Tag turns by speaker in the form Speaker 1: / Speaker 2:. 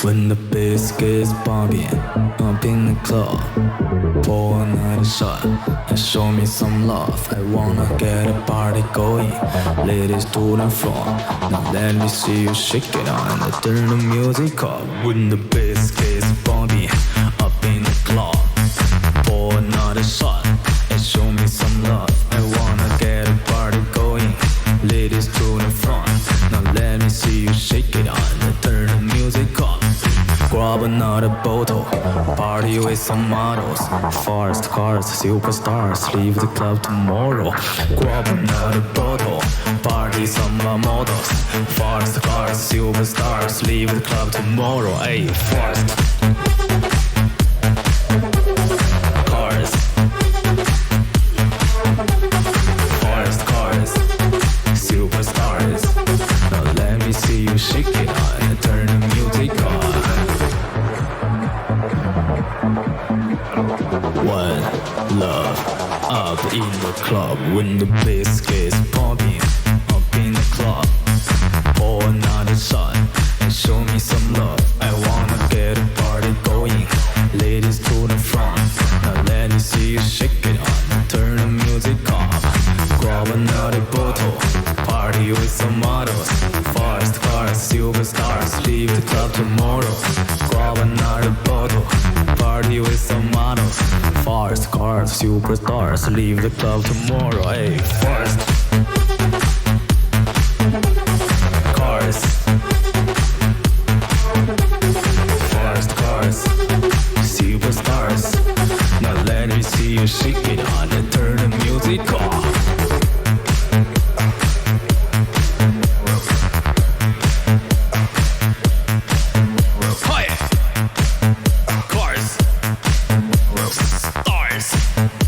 Speaker 1: When the bass gets bumping up in the club, pour another shot and show me some love. I wanna get a party going, ladies to the front. Now let me see you shake it on and turn the music up. When the bass gets bumping up in the club, pour another shot and show me some love. I wanna get a party going, ladies to the front. Now let me see you shake it on and turn the music up. Grab another bottle, party with some models. Fast cars, superstars, leave the club tomorrow. Grab another bottle, party some models. Fast cars, superstars, leave the club tomorrow. Hey, fast cars, fast cars, superstars. Now let me see you shake it on and turn the music on. One love up in the club when the bass gets pumping up in the club. Pour another shot and show me some love. I wanna get a party going, ladies to the front. Now let me see you shake it on, turn the music up. Grab another bottle, party with some models. Fast cars, superstars, leave the club tomorrow. Grab another bottle, party with some models. Fast cars, superstars, leave the club tomorrow. Hey, fast cars, fast cars, superstars. Now let me see you shake it on and turn the music off. Cars, stars.